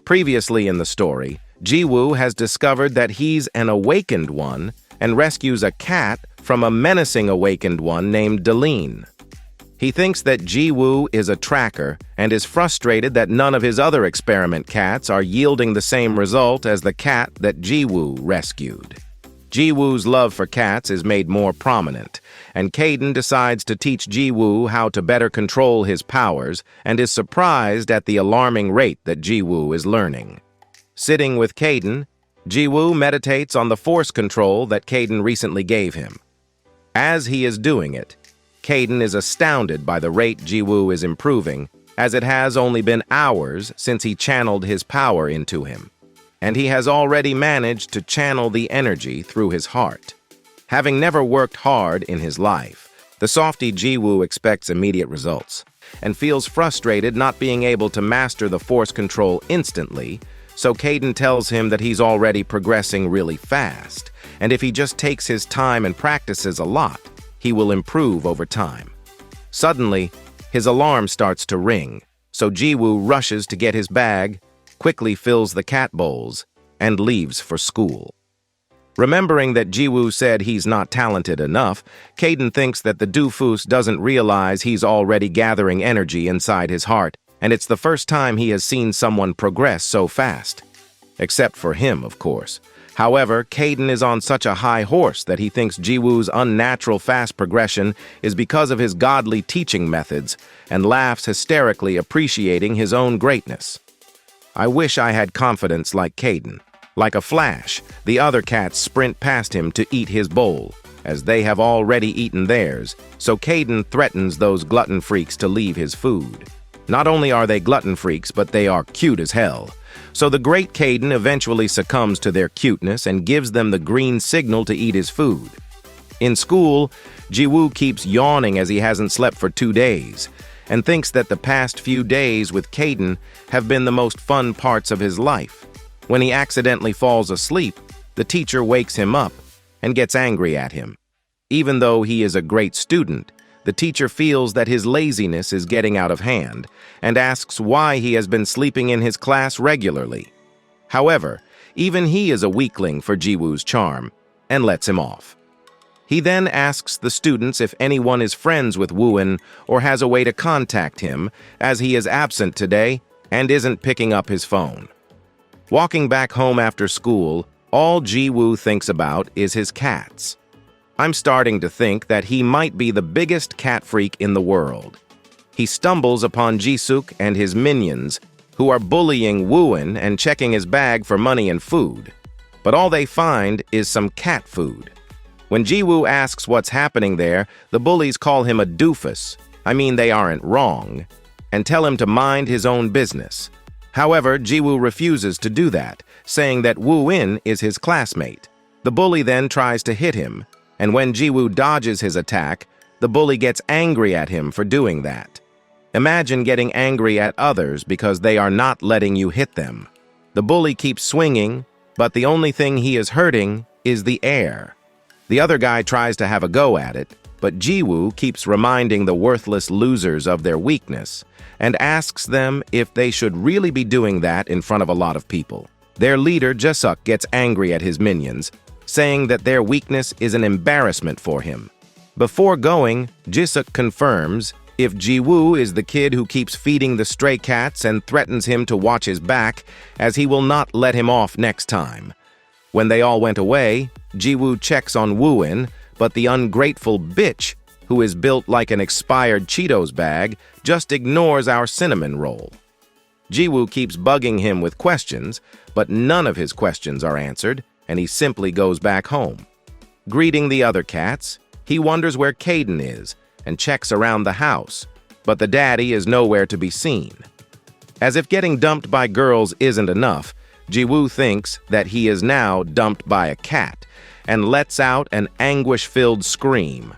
Previously in the story, Jiwoo has discovered that he's an awakened one and rescues a cat from a menacing awakened one named Deline. He thinks that Jiwoo is a tracker and is frustrated that none of his other experiment cats are yielding the same result as the cat that Jiwoo rescued. Jiwoo's love for cats is made more prominent, and Caden decides to teach Jiwoo how to better control his powers and is surprised at the alarming rate that Jiwoo is learning. Sitting with Caden, Jiwoo meditates on the force control that Caden recently gave him. As he is doing it, Caden is astounded by the rate Jiwoo is improving, as it has only been hours since he channeled his power into him, and he has already managed to channel the energy through his heart. Having never worked hard in his life, the softy Jiwoo expects immediate results and feels frustrated not being able to master the force control instantly, so Caden tells him that he's already progressing really fast, and if he just takes his time and practices a lot, he will improve over time. Suddenly, his alarm starts to ring, so Jiwoo rushes to get his bag, quickly fills the cat bowls, and leaves for school. Remembering that Jiwoo said he's not talented enough, Caden thinks that the doofus doesn't realize he's already gathering energy inside his heart, and it's the first time he has seen someone progress so fast. Except for him, of course. However, Caden is on such a high horse that he thinks Jiwoo's unnatural fast progression is because of his godly teaching methods, and laughs hysterically, appreciating his own greatness. I wish I had confidence like Caden. Like a flash, the other cats sprint past him to eat his bowl, as they have already eaten theirs, so Caden threatens those glutton freaks to leave his food. Not only are they glutton freaks, but they are cute as hell. So the great Caden eventually succumbs to their cuteness and gives them the green signal to eat his food. In school, Jiwoo keeps yawning as he hasn't slept for 2 days, and thinks that the past few days with Caden have been the most fun parts of his life. When he accidentally falls asleep, the teacher wakes him up and gets angry at him. Even though he is a great student, the teacher feels that his laziness is getting out of hand and asks why he has been sleeping in his class regularly. However, even he is a weakling for Jiwoo's charm and lets him off. He then asks the students if anyone is friends with Wooin or has a way to contact him, as he is absent today and isn't picking up his phone. Walking back home after school, all Jiwoo thinks about is his cats. I'm starting to think that he might be the biggest cat freak in the world. He stumbles upon Jisuk and his minions, who are bullying Wooin and checking his bag for money and food. But all they find is some cat food. When Jiwoo asks what's happening there, the bullies call him a doofus. I mean, they aren't wrong, and tell him to mind his own business. However, Jiwoo refuses to do that, saying that Woo-in is his classmate. The bully then tries to hit him, and when Jiwoo dodges his attack, the bully gets angry at him for doing that. Imagine getting angry at others because they are not letting you hit them. The bully keeps swinging, but the only thing he is hurting is the air. The other guy tries to have a go at it, but Jiwoo keeps reminding the worthless losers of their weakness and asks them if they should really be doing that in front of a lot of people. Their leader, Jisuk, gets angry at his minions, saying that their weakness is an embarrassment for him. Before going, Jisuk confirms if Jiwoo is the kid who keeps feeding the stray cats and threatens him to watch his back, as he will not let him off next time. When they all went away, Jiwoo checks on Wooin, but the ungrateful bitch, who is built like an expired Cheetos bag, just ignores our cinnamon roll. Jiwoo keeps bugging him with questions, but none of his questions are answered, and he simply goes back home. Greeting the other cats, he wonders where Caden is and checks around the house, but the daddy is nowhere to be seen. As if getting dumped by girls isn't enough, Jiwoo thinks that he is now dumped by a cat and lets out an anguish-filled scream.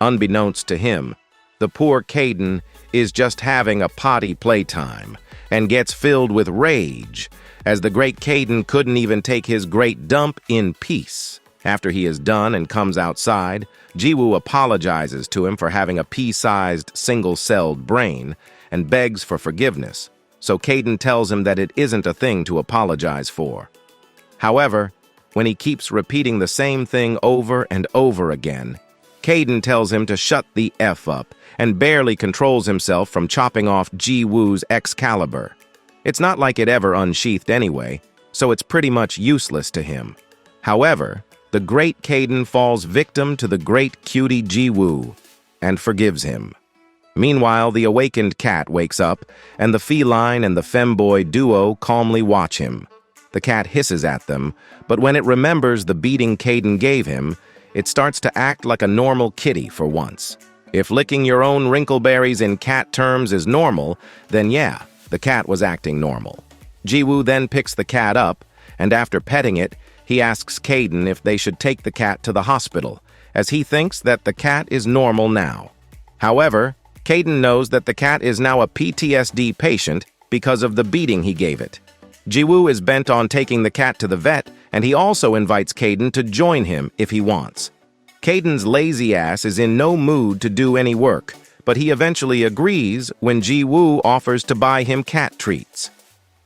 Unbeknownst to him, the poor Caden is just having a potty playtime and gets filled with rage, as the great Caden couldn't even take his great dump in peace. After he is done and comes outside, Jiwoo apologizes to him for having a pea-sized, single-celled brain and begs for forgiveness, so Caden tells him that it isn't a thing to apologize for. However, when he keeps repeating the same thing over and over again, Caden tells him to shut the F up and barely controls himself from chopping off Ji-woo's Excalibur. It's not like it ever unsheathed anyway, so it's pretty much useless to him. However, the great Caden falls victim to the great cutie Ji-woo and forgives him. Meanwhile, the awakened cat wakes up, and the feline and the femboy duo calmly watch him. The cat hisses at them, but when it remembers the beating Caden gave him, it starts to act like a normal kitty for once. If licking your own wrinkleberries in cat terms is normal, then yeah, the cat was acting normal. Ji-woo then picks the cat up, and after petting it, he asks Caden if they should take the cat to the hospital, as he thinks that the cat is normal now. However, Caden knows that the cat is now a PTSD patient because of the beating he gave it. Ji-woo is bent on taking the cat to the vet, and he also invites Caden to join him if he wants. Caden's lazy ass is in no mood to do any work, but he eventually agrees when Ji-woo offers to buy him cat treats.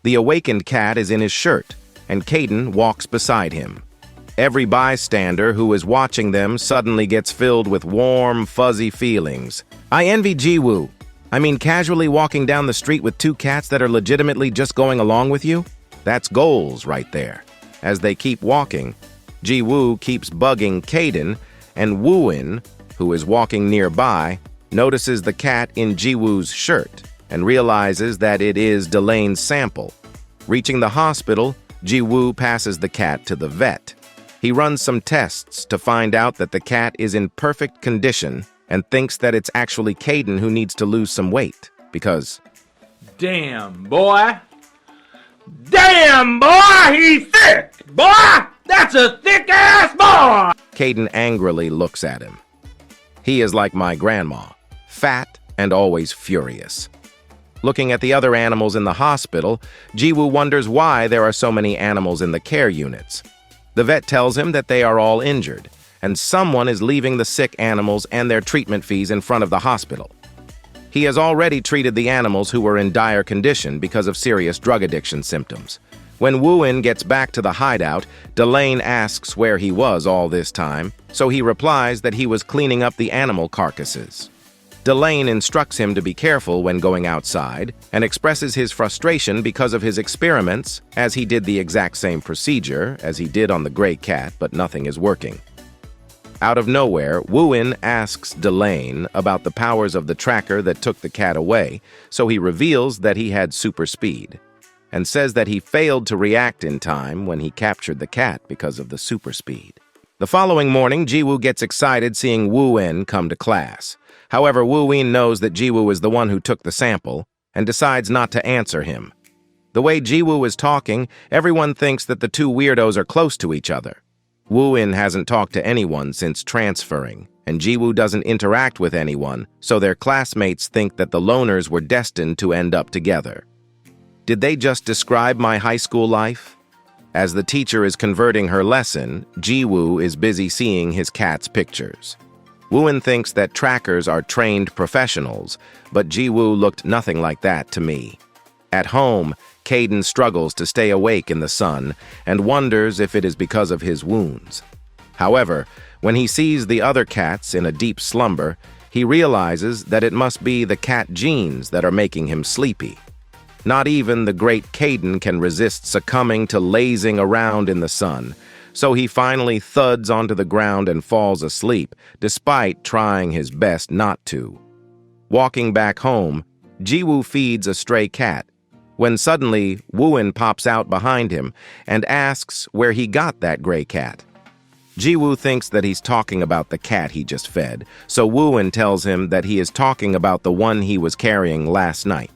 The awakened cat is in his shirt, and Caden walks beside him. Every bystander who is watching them suddenly gets filled with warm, fuzzy feelings. I envy Ji-woo. I mean, casually walking down the street with two cats that are legitimately just going along with you? That's goals right there. As they keep walking, Ji-woo keeps bugging Caden, and Woo-in, who is walking nearby, notices the cat in Ji-woo's shirt and realizes that it is Delane's sample. Reaching the hospital, Ji-woo passes the cat to the vet. He runs some tests to find out that the cat is in perfect condition and thinks that it's actually Caden who needs to lose some weight, because... Damn, boy! Damn, boy! He's thick! Boy! That's a thick-ass boy! Caden angrily looks at him. He is like my grandma, fat and always furious. Looking at the other animals in the hospital, Ji-woo wonders why there are so many animals in the care units. The vet tells him that they are all injured, and someone is leaving the sick animals and their treatment fees in front of the hospital. He has already treated the animals who were in dire condition because of serious drug addiction symptoms. When Woo-in gets back to the hideout, Delane asks where he was all this time, so he replies that he was cleaning up the animal carcasses. Delane instructs him to be careful when going outside and expresses his frustration because of his experiments, as he did the exact same procedure as he did on the gray cat, but nothing is working. Out of nowhere, Woo-in asks Delane about the powers of the tracker that took the cat away, so he reveals that he had super speed, and says that he failed to react in time when he captured the cat because of the super speed. The following morning, Ji-woo gets excited seeing Woo-in come to class. However, Woo-in knows that Ji-woo is the one who took the sample and decides not to answer him. The way Ji-woo is talking, everyone thinks that the two weirdos are close to each other. Woo-in hasn't talked to anyone since transferring, and Ji-woo doesn't interact with anyone, so their classmates think that the loners were destined to end up together. Did they just describe my high school life? As the teacher is converting her lesson, Ji-woo is busy seeing his cat's pictures. Woo-in thinks that trackers are trained professionals, but Ji-woo looked nothing like that to me. At home, Caden struggles to stay awake in the sun and wonders if it is because of his wounds. However, when he sees the other cats in a deep slumber, he realizes that it must be the cat genes that are making him sleepy. Not even the great Caden can resist succumbing to lazing around in the sun, so he finally thuds onto the ground and falls asleep, despite trying his best not to. Walking back home, Ji-woo feeds a stray cat, when suddenly Woo-in pops out behind him and asks where he got that gray cat. Ji-woo thinks that he's talking about the cat he just fed, so Woo-in tells him that he is talking about the one he was carrying last night.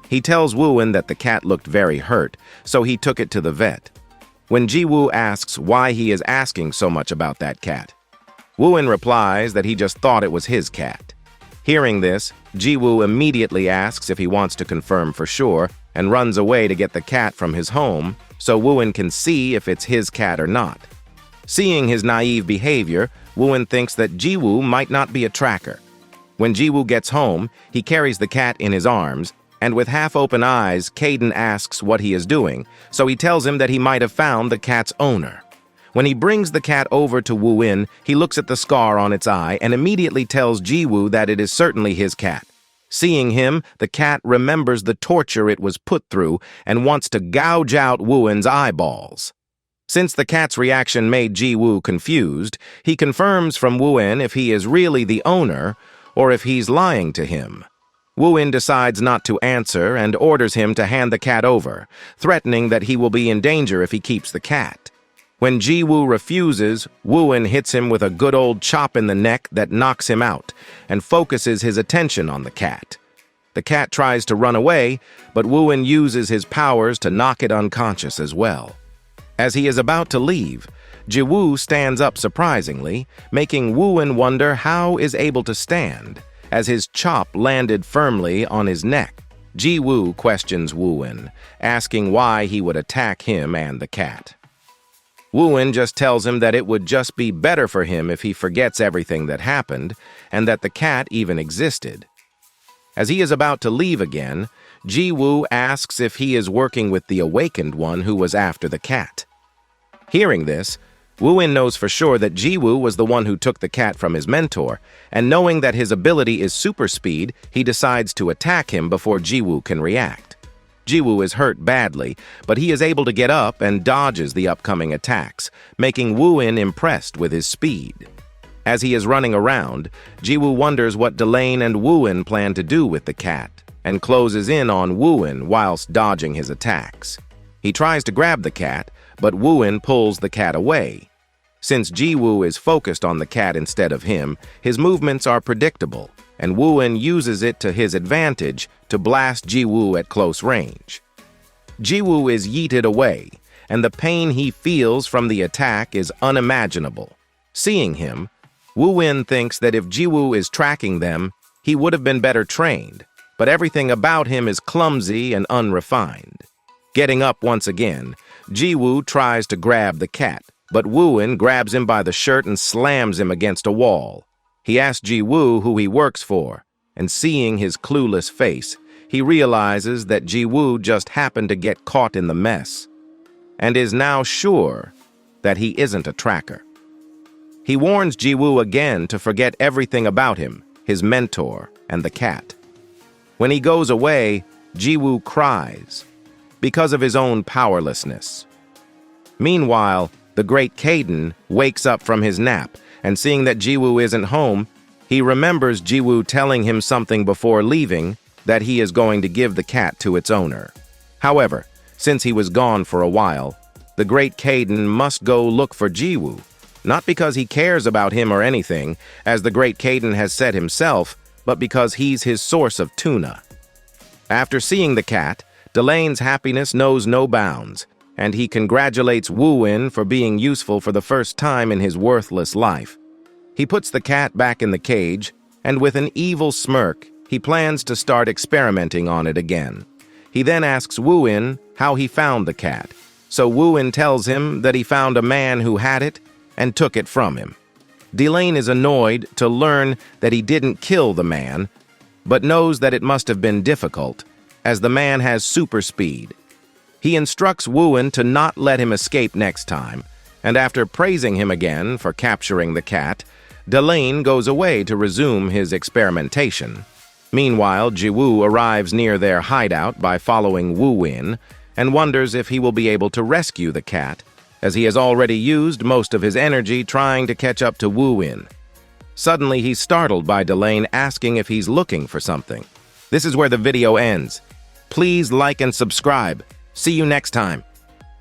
He tells Woo-in that the cat looked very hurt, so he took it to the vet. When Ji-woo asks why he is asking so much about that cat, Woo-in replies that he just thought it was his cat. Hearing this, Ji-woo immediately asks if he wants to confirm for sure and runs away to get the cat from his home so Woo-in can see if it's his cat or not. Seeing his naive behavior, Woo-in thinks that Ji-woo might not be a tracker. When Ji-woo gets home, he carries the cat in his arms And with half-open eyes, Caden asks what he is doing, so he tells him that he might have found the cat's owner. When he brings the cat over to Woo-in, he looks at the scar on its eye and immediately tells Ji-woo that it is certainly his cat. Seeing him, the cat remembers the torture it was put through and wants to gouge out Woo-in's eyeballs. Since the cat's reaction made Ji-woo confused, he confirms from Woo-in if he is really the owner or if he's lying to him. Woo-in decides not to answer and orders him to hand the cat over, threatening that he will be in danger if he keeps the cat. When Ji-woo refuses, Woo-in hits him with a good old chop in the neck that knocks him out and focuses his attention on the cat. The cat tries to run away, but Woo-in uses his powers to knock it unconscious as well. As he is about to leave, Ji-woo stands up surprisingly, making Woo-in wonder how is able to stand, as his chop landed firmly on his neck. Ji-woo questions Woo-in, asking why he would attack him and the cat. Woo-in just tells him that it would just be better for him if he forgets everything that happened, and that the cat even existed. As he is about to leave again, Ji-woo asks if he is working with the awakened one who was after the cat. Hearing this, Woo-in knows for sure that Ji-woo was the one who took the cat from his mentor, and knowing that his ability is super speed, he decides to attack him before Ji-woo can react. Ji-woo is hurt badly, but he is able to get up and dodges the upcoming attacks, making Woo-in impressed with his speed. As he is running around, Ji-woo wonders what Delane and Woo-in plan to do with the cat, and closes in on Woo-in whilst dodging his attacks. He tries to grab the cat, but Woo-in pulls the cat away. Since Ji-woo is focused on the cat instead of him, his movements are predictable, and Woo-in uses it to his advantage to blast Ji-woo at close range. Ji-woo is yeeted away, and the pain he feels from the attack is unimaginable. Seeing him, Woo-in thinks that if Ji-woo is tracking them, he would have been better trained, but everything about him is clumsy and unrefined. Getting up once again, Ji-woo tries to grab the cat, but Woo-in grabs him by the shirt and slams him against a wall. He asks Ji-woo who he works for, and seeing his clueless face, he realizes that Ji-woo just happened to get caught in the mess, and is now sure that he isn't a tracker. He warns Ji-woo again to forget everything about him, his mentor, and the cat. When he goes away, Ji-woo cries because of his own powerlessness. Meanwhile, the great Caden wakes up from his nap, and seeing that Ji-woo isn't home, he remembers Ji-woo telling him something before leaving, that he is going to give the cat to its owner. However, since he was gone for a while, the great Caden must go look for Ji-woo, not because he cares about him or anything, as the great Caden has said himself, but because he's his source of tuna. After seeing the cat, Delane's happiness knows no bounds, and he congratulates Woo-in for being useful for the first time in his worthless life. He puts the cat back in the cage, and with an evil smirk, he plans to start experimenting on it again. He then asks Woo-in how he found the cat, so Woo-in tells him that he found a man who had it and took it from him. Delane is annoyed to learn that he didn't kill the man, but knows that it must have been difficult, as the man has super speed. He instructs Woo-in to not let him escape next time, and after praising him again for capturing the cat, Delane goes away to resume his experimentation. Meanwhile, Ji-woo arrives near their hideout by following Woo-in and wonders if he will be able to rescue the cat, as he has already used most of his energy trying to catch up to Woo-in. Suddenly, he's startled by Delane asking if he's looking for something. This is where the video ends. Please like and subscribe. See you next time.